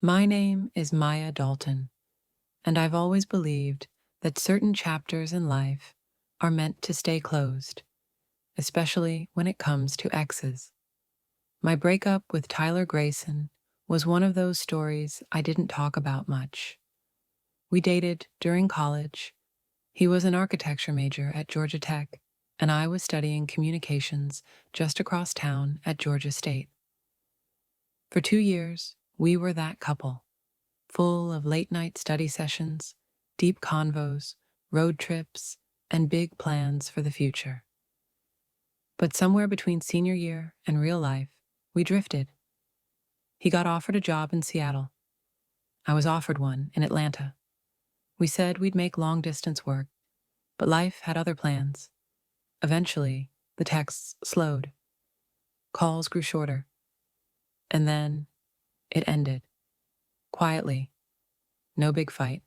My name is Maya Dalton, and I've always believed that certain chapters in life are meant to stay closed, especially when it comes to exes. My breakup with Tyler Grayson was one of those stories I didn't talk about much. We dated during college. He was an architecture major at Georgia Tech, and I was studying communications just across town at Georgia State. For 2 years, we were that couple, full of late night study sessions, deep convos, road trips, and big plans for the future. But somewhere between senior year and real life, we drifted. He got offered a job in Seattle. I was offered one in Atlanta. We said we'd make long distance work, but life had other plans. Eventually, the texts slowed. Calls grew shorter. And then it ended. Quietly. No big fight.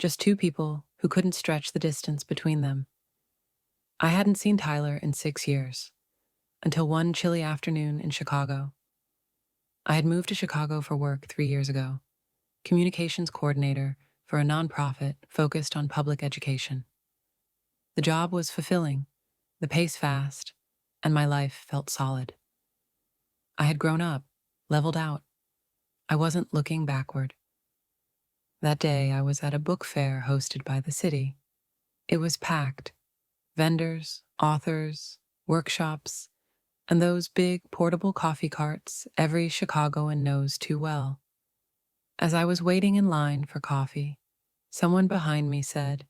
Just two people who couldn't stretch the distance between them. I hadn't seen Tyler in 6 years, until one chilly afternoon in Chicago. I had moved to Chicago for work 3 years ago, communications coordinator for a nonprofit focused on public education. The job was fulfilling, the pace fast, and my life felt solid. I had grown up, leveled out. I wasn't looking backward. That day, I was at a book fair hosted by the city. It was packed. Vendors, authors, workshops, and those big portable coffee carts every Chicagoan knows too well. As I was waiting in line for coffee, someone behind me said,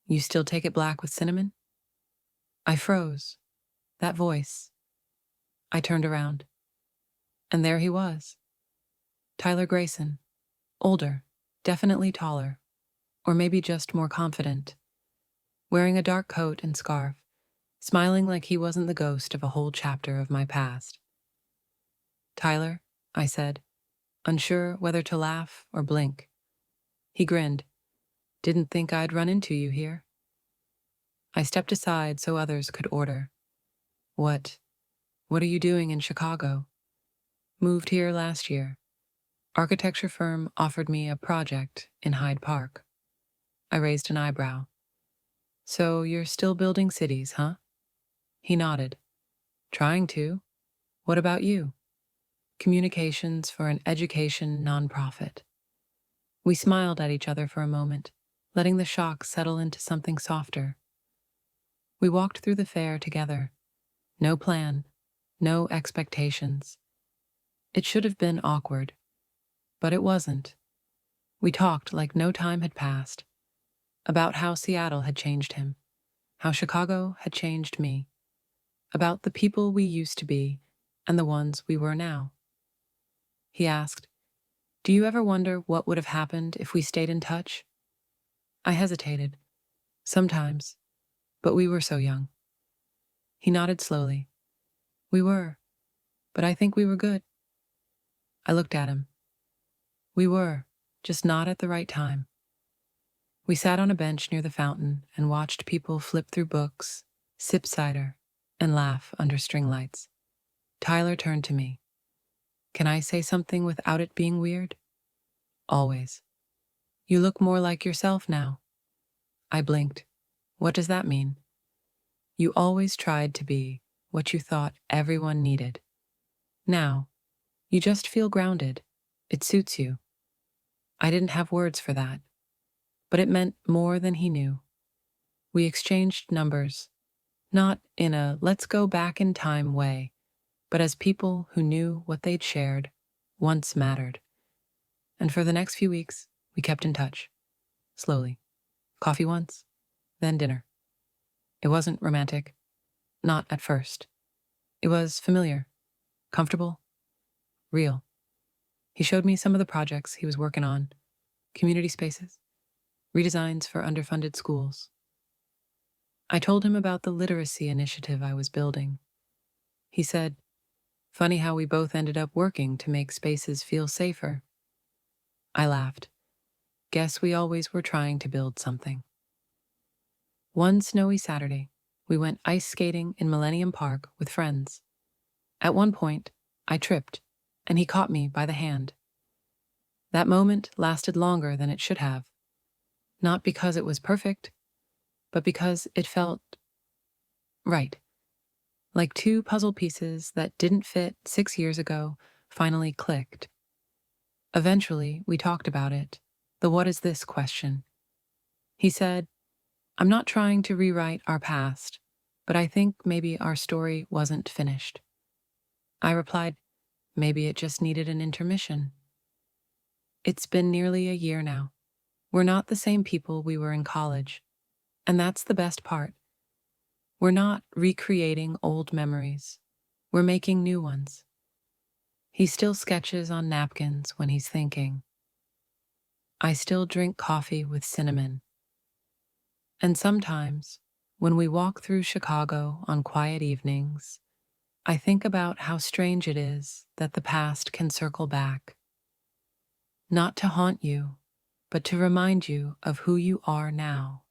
"You still take it black with cinnamon?" I froze. That voice. I turned around. And there he was. Tyler Grayson. Older, definitely taller, or maybe just more confident. Wearing a dark coat and scarf, smiling like he wasn't the ghost of a whole chapter of my past. "Tyler," I said, unsure whether to laugh or blink. He grinned. "Didn't think I'd run into you here." I stepped aside so others could order. What are you doing in Chicago?" "Moved here last year. Architecture firm offered me a project in Hyde Park." I raised an eyebrow. "So you're still building cities, huh?" He nodded. "Trying to. What about you?" "Communications for an education nonprofit." We smiled at each other for a moment, letting the shock settle into something softer. We walked through the fair together. No plan, no expectations. It should have been awkward, but it wasn't. We talked like no time had passed, about how Seattle had changed him, how Chicago had changed me, about the people we used to be and the ones we were now. He asked, "Do you ever wonder what would have happened if we stayed in touch?" I hesitated. Sometimes, but we were so young. He nodded slowly. "We were, but I think we were good." I looked at him. We were, just not at the right time. We sat on a bench near the fountain and watched people flip through books, sip cider, and laugh under string lights. Tyler turned to me. "Can I say something without it being weird?" "Always." "You look more like yourself now." I blinked. "What does that mean?" "You always tried to be what you thought everyone needed. Now, you just feel grounded. It suits you." I didn't have words for that, but it meant more than he knew. We exchanged numbers, not in a let's go back in time way, but as people who knew what they'd shared once mattered. And for the next few weeks, we kept in touch. Slowly. Coffee once, then dinner. It wasn't romantic. Not at first. It was familiar, comfortable, real. He showed me some of the projects he was working on, community spaces, redesigns for underfunded schools. I told him about the literacy initiative I was building. He said, "Funny how we both ended up working to make spaces feel safer." I laughed. Guess we always were trying to build something. One snowy Saturday, we went ice skating in Millennium Park with friends. At one point, I tripped, and he caught me by the hand. That moment lasted longer than it should have, not because it was perfect, but because it felt right. Like two puzzle pieces that didn't fit 6 years ago finally clicked. Eventually, we talked about it, the what is this question. He said, I'm not trying to rewrite our past, but I think maybe our story wasn't finished. I replied, maybe it just needed an intermission. It's been nearly a year now. We're not the same people we were in college, and that's the best part. We're not recreating old memories. We're making new ones. He still sketches on napkins when he's thinking. I still drink coffee with cinnamon. And sometimes, when we walk through Chicago on quiet evenings, I think about how strange it is that the past can circle back. Not to haunt you, but to remind you of who you are now.